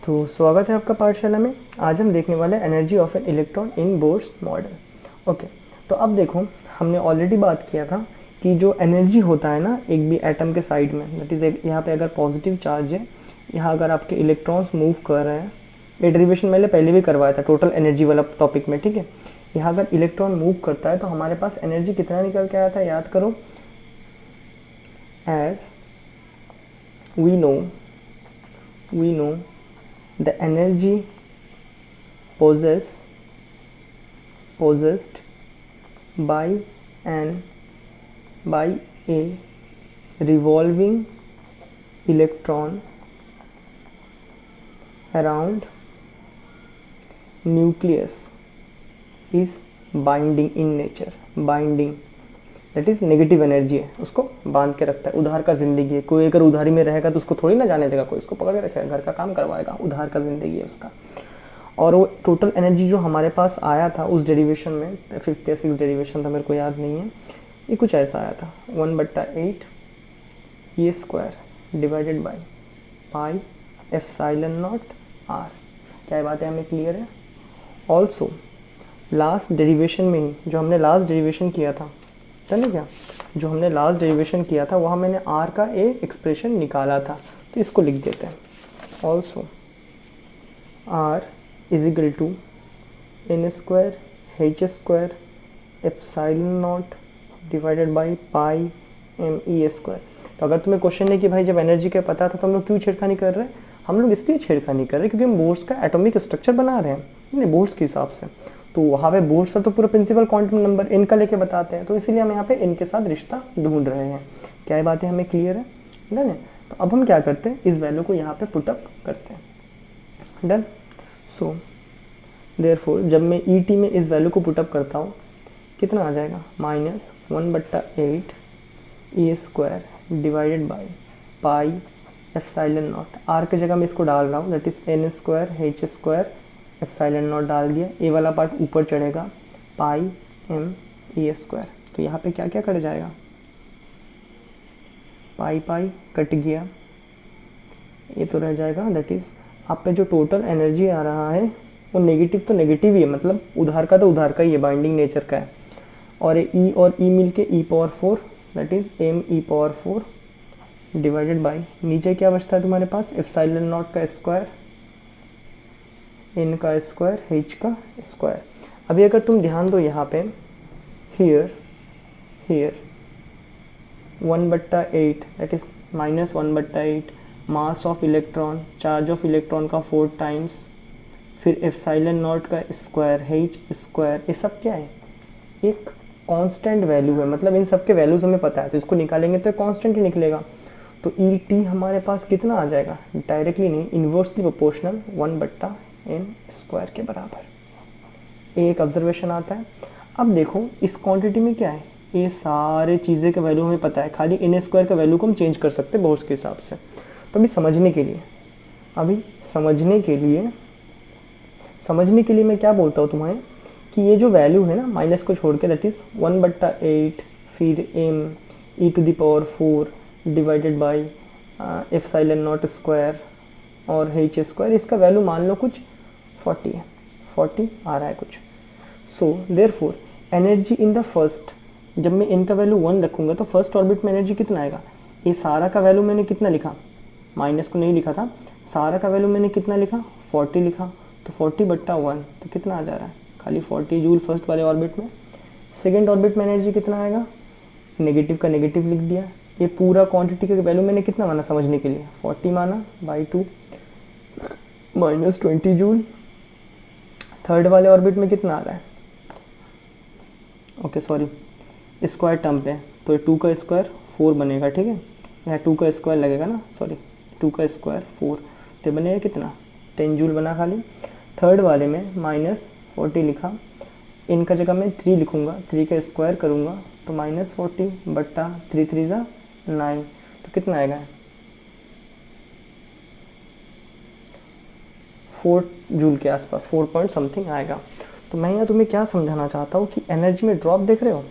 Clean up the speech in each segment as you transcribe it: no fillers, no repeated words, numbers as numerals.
तो स्वागत है आपका पाठशाला में। आज हम देखने वाले हैं energy of an electron in Bohr's model. Okay, तो अब देखो, हमने ऑलरेडी बात किया था कि जो एनर्जी होता है ना एक भी एटम के साइड में, दैट इज़ यहाँ पे अगर पॉजिटिव चार्ज है, यहाँ अगर आपके इलेक्ट्रॉन्स मूव कर रहे हैं, ये डेरिवेशन मैंने पहले भी करवाया था टोटल एनर्जी वाला टॉपिक में, ठीक है। यहाँ अगर इलेक्ट्रॉन मूव करता है तो हमारे पास एनर्जी कितना निकल के आया था, याद करो। As we know the energy possessed by a revolving electron around nucleus is binding in nature. Binding that is negative energy है, उसको बांध के रखता है। उधार का ज़िंदगी है, कोई अगर उधारी में रहेगा तो उसको थोड़ी ना जाने देगा, कोई उसको पकड़ के रखेगा, घर का काम करवाएगा। उधार का ज़िंदगी है उसका। और वो टोटल एनर्जी जो हमारे पास आया था उस डेरिवेशन में, 5th या 6th डेरिवेशन था, मेरे को याद नहीं है, ये कुछ ऐसा आया था 1/8 E square divided by pi epsilon not R. क्या बात है, हमें क्लियर है। ऑल्सो लास्ट डेरिवेशन में ही जो हमने लास्ट डेरिवेशन किया था, चलिए क्या, जो हमने लास्ट डेरिवेशन किया था वहाँ मैंने आर का एक एक्सप्रेशन निकाला था, तो इसको लिख देते हैं। Also R is equal to N square H square epsilon nought divided by pi M E square. तो अगर तुम्हें क्वेश्चन है कि भाई जब एनर्जी का पता था तो हम लोग क्यों छेड़खानी कर रहे हैं, हम लोग इसलिए छेड़खानी कर रहे हैं क्योंकि हम बोर्स का एटॉमिक स्ट्रक्चर बना रहे हैं बोर्स के हिसाब से। तो वहाँ पे बोर्स तो पूरा प्रिंसिपल क्वांटम नंबर n का लेके बताते हैं, तो इसीलिए हम यहाँ पे n के साथ रिश्ता ढूंढ रहे हैं। क्या ये बातें हमें क्लियर है? डन है। तो अब हम क्या करते हैं, इस वैल्यू को यहाँ पे पुटअप करते हैं। डन। सो देयरफॉर जब मैं ई टी में इस वैल्यू को पुटअप करता हूँ, कितना आ जाएगा, -1/8 E square divided by pi epsilon not. R की जगह मैं इसको डाल रहा हूँ, that is N square H square epsilon naught डाल दिया, ए वाला पार्ट ऊपर चढ़ेगा, पाई एम ई स्क्वायर। तो यहाँ पे क्या क्या कट जाएगा, पाई पाई कट गया, ये तो रह जाएगा। दैट इज़ आप पे जो टोटल एनर्जी आ रहा है वो नेगेटिव तो नेगेटिव ही है, मतलब उधार का तो उधार का ही है, बाइंडिंग नेचर का है। और ई और ई मिल के E⁴, that is ME⁴ divided by, नीचे क्या बचता है तुम्हारे पास, एप्सिलॉन नॉट का स्क्वायर, n का स्क्वायर h का स्क्वायर। अभी अगर तुम ध्यान दो यहाँ पे, here 1/8 that is -1/8 mass of electron, charge of electron का 4 टाइम्स, फिर एप्सिलॉन नॉट का स्क्वायर h स्क्वायर। ये सब क्या है, एक कांस्टेंट वैल्यू है, मतलब इन सब के वैल्यूज हमें पता है, तो इसको निकालेंगे तो कांस्टेंट ही निकलेगा। तो ई टी हमारे पास कितना आ जाएगा, डायरेक्टली नहीं, इन्वर्सली प्रोपोर्शनल 1/n स्क्वायर के बराबर। एक ऑब्जर्वेशन आता है। अब देखो इस क्वांटिटी में क्या है, ये सारे चीज़ें का वैल्यू हमें पता है, खाली n स्क्वायर का वैल्यू को हम चेंज कर सकते हैं बोर्स के हिसाब से। तो अभी समझने के लिए मैं क्या बोलता हूँ तुम्हें कि ये जो वैल्यू है ना, माइनस को छोड़ के, दैट इज़ 1/8 फिर ME⁴ divided by epsilon not square और h स्क्वायर, इसका वैल्यू मान लो कुछ 40 है, 40 आ रहा है कुछ। So therefore energy in the first, जब मैं इनका वैल्यू 1 रखूँगा तो फर्स्ट ऑर्बिट में एनर्जी कितना आएगा, ये सारा का वैल्यू मैंने कितना लिखा, माइनस को नहीं लिखा था, सारा का वैल्यू मैंने कितना लिखा, 40 लिखा, तो 40/1 तो कितना आ जा रहा है, खाली 40 जूल फर्स्ट वाले ऑर्बिट में। सेकेंड ऑर्बिट में एनर्जी कितना आएगा, नेगेटिव का नेगेटिव लिख दिया। ये पूरा क्वांटिटी का वैल्यू मैंने कितना माना समझने के लिए, 40 माना बाई 2 -20 जूल। थर्ड वाले ऑर्बिट में कितना आ रहा है, ओके सॉरी स्क्वायर टर्म पे, तो 2 का स्क्वायर 4 बनेगा, ठीक है, यहाँ 2 का स्क्वायर लगेगा ना, सॉरी 2 का स्क्वायर 4, तो बनेगा कितना, 10 जूल बना खाली। थर्ड वाले में -40 लिखा, इनका जगह मैं 3 लिखूँगा, 3 का स्क्वायर करूँगा तो -40/3 3 = 9, तो कितना आएगा, 4 जूल के आसपास, 4 पॉइंट समथिंग आएगा। तो मैं यहाँ तुम्हें क्या समझाना चाहता हूँ कि एनर्जी में ड्रॉप देख रहे हो,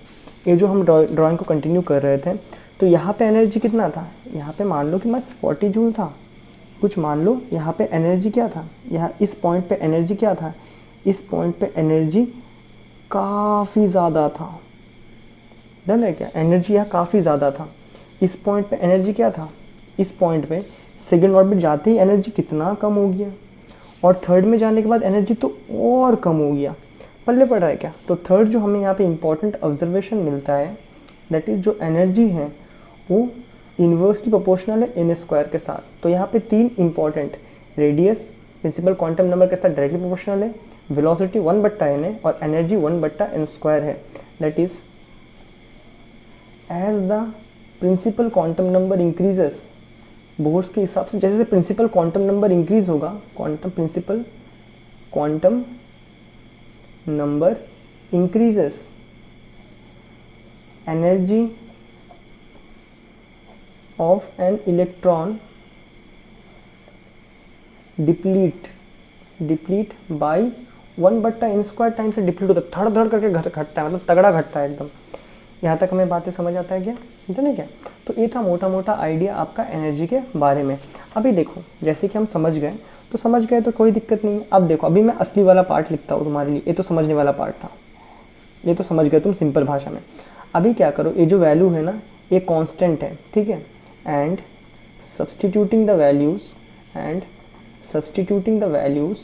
ये जो हम ड्राइंग को कंटिन्यू कर रहे थे, तो यहाँ पे एनर्जी कितना था, यहाँ पे मान लो कि बस 40 जूल था, कुछ मान लो यहाँ पे एनर्जी क्या था, यहाँ इस पॉइंट पे एनर्जी क्या था, इस पॉइंट पे एनर्जी काफ़ी ज़्यादा था, डन है क्या, एनर्जी यहाँ काफ़ी ज़्यादा था। इस पॉइंट पे एनर्जी क्या था, इस पॉइंट पे सेकेंड ऑर्बिट जाते ही एनर्जी कितना कम हो गया, और थर्ड में जाने के बाद एनर्जी तो और कम हो गया। पल्ले पड़ रहा है क्या। तो थर्ड जो हमें यहाँ पे इंपॉर्टेंट ऑब्जर्वेशन मिलता है, दैट इज़ जो एनर्जी है वो इन्वर्सली प्रोपोर्शनल है n स्क्वायर के साथ। तो यहाँ पे तीन important, radius principal quantum number के साथ डायरेक्टली प्रोपोर्शनल है, वेलोसिटी 1/n है, और एनर्जी 1/n स्क्वायर है। That is as the principal quantum number increases, Bohr's के हिसाब से जैसे प्रिंसिपल क्वांटम नंबर इंक्रीज होगा, principal quantum number increases, energy of an electron deplete by 1/n square time से deplete होता है, धड़ करके घटता है, मतलब तगड़ा घटता है एकदम। यहाँ तक हमें बातें समझ आता है क्या, ठीक है क्या। तो ये था मोटा मोटा आइडिया आपका एनर्जी के बारे में। अभी देखो जैसे कि हम समझ गए तो कोई दिक्कत नहीं है। अब देखो अभी मैं असली वाला पार्ट लिखता हूँ तुम्हारे लिए, ये तो समझने वाला पार्ट था, ये तो समझ गए तुम सिंपल भाषा में। अभी क्या करो, ये जो वैल्यू है ना ये कांस्टेंट है, ठीक है, एंड सब्स्टिट्यूटिंग द वैल्यूज़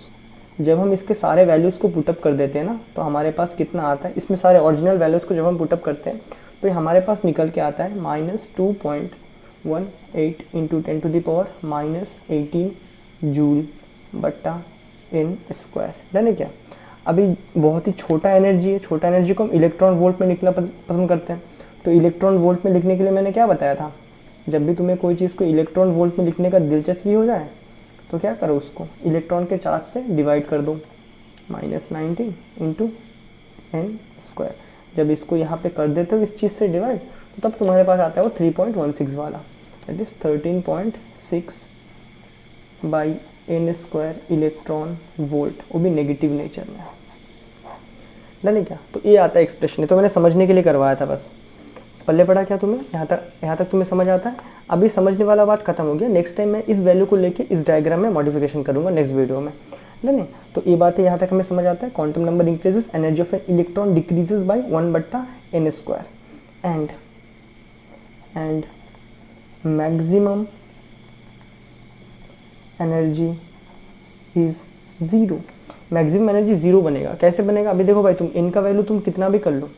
जब हम इसके सारे वैल्यूज़ को पुटअप कर देते हैं ना तो हमारे पास कितना आता है, इसमें सारे ओरिजिनल वैल्यूज़ को जब हम पुटअप करते हैं तो ये हमारे पास निकल के आता है -2.18 इंटू 10⁻⁻18 जूल/n²। डन है क्या। अभी बहुत ही छोटा एनर्जी है, छोटा एनर्जी को हम इलेक्ट्रॉन वोल्ट में लिखना पसंद करते हैं। तो इलेक्ट्रॉन वोल्ट में लिखने के लिए मैंने क्या बताया था, जब भी तुम्हें कोई चीज़ को इलेक्ट्रॉन वोल्ट में लिखने का दिलचस्पी हो जाए तो क्या करो, उसको इलेक्ट्रॉन के चार्ज से डिवाइड कर दो, -19 इंटू n²। जब इसको यहाँ पे कर देते हो इस चीज़ से डिवाइड तो तब तुम्हारे पास आता है वो 3.16 वाला, that is 13.6/n² electron volt, वो भी नेगेटिव नेचर में। डन है क्या। तो ये आता है एक्सप्रेशन, तो मैंने समझने के लिए करवाया था बस। पल्ले पड़ा क्या तुम्हें, यहाँ तक तुम्हें समझ आता है। अभी समझने वाला बात खत्म हो गया। नेक्स्ट टाइम मैं इस वैल्यू को लेके इस डायग्राम में मॉडिफिकेशन करूंगा नेक्स्ट वीडियो में, डन है। तो ये बातें यहाँ तक हमें समझ आता है। Quantum number increases, energy of an electron decreases by 1/n² and maximum energy is 0। Maximum energy 0 बनेगा। कैसे बनेगा, अभी देखो भाई, तुम इनका वैल्यू तुम कितना भी कर लो,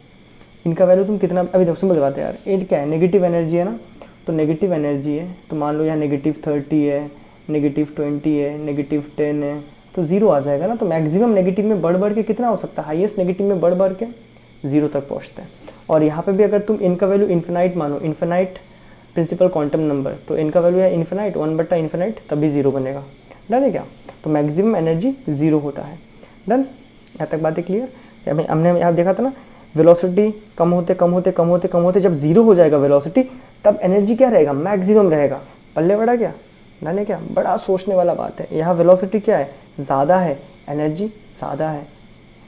इनका वैल्यू तुम कितना, अभी देखो सिंपल बात है यार, ये क्या है, नेगेटिव एनर्जी है ना, तो नेगेटिव एनर्जी है तो मान लो यहाँ -30 है, -20 है, -10 है, तो 0 आ जाएगा ना। तो मैक्सिमम नेगेटिव में बढ़ के कितना हो सकता है, हाईएस्ट नेगेटिव में बढ़ के 0 तक पहुँचता है। और यहाँ पे भी अगर तुम इनका वैल्यू इन्फिनाइट मानो, इन्फिनाइट प्रिंसिपल क्वांटम नंबर, तो इनका वैल्यू है इन्फिनाइट, 1/∞, तभी 0 बनेगा। डन है क्या। तो मैक्सिमम एनर्जी 0 होता है। डन, यहाँ तक बातें क्लियर। हमने यहाँ देखा था ना, वेलोसिटी कम होते जब 0 हो जाएगा वेलोसिटी, तब एनर्जी क्या रहेगा, मैक्सिमम रहेगा। पल्ले बड़ा क्या, डन है क्या। बड़ा सोचने वाला बात है। यहाँ वेलोसिटी क्या है, ज़्यादा है, एनर्जी ज़्यादा है,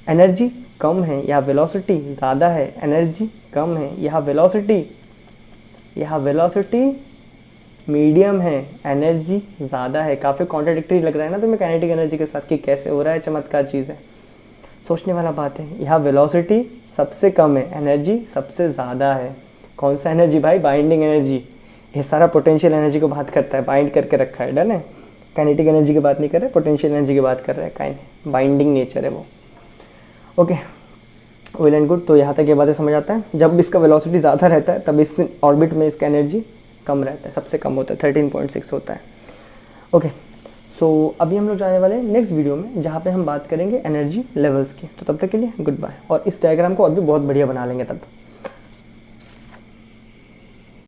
एनर्जी कम है, यहाँ वेलोसिटी ज़्यादा है, एनर्जी कम है, यहाँ वेलोसिटी मीडियम है, एनर्जी ज़्यादा है। काफ़ी कॉन्ट्राडिक्टरी लग रहा है ना तुम्हें काइनेटिक एनर्जी के साथ, कि कैसे हो रहा है, चमत्कार चीज़ है, सोचने वाला बात है। यहाँ वेलोसिटी सबसे कम है, एनर्जी सबसे ज़्यादा है। कौन सा एनर्जी भाई, बाइंडिंग एनर्जी। ये सारा पोटेंशियल एनर्जी को बात करता है, बाइंड करके रखा है। डन है, काइनेटिक एनर्जी की बात नहीं कर रहे, पोटेंशियल एनर्जी की बात कर रहे हैं। बाइंडिंग नेचर है वो। Okay, well and good. तो यहाँ तक ये बातें समझ आता है। जब इसका वेलोसिटी ज़्यादा रहता है तब इस ऑर्बिट में इसका एनर्जी कम रहता है, सबसे कम होता है, 13.6 होता है। ओके, सो अभी हम लोग जाने वाले हैं नेक्स्ट वीडियो में, जहाँ पे हम बात करेंगे एनर्जी लेवल्स की। तो तब तक के लिए गुड बाय। और इस डायग्राम को और भी बहुत बढ़िया बना लेंगे तब।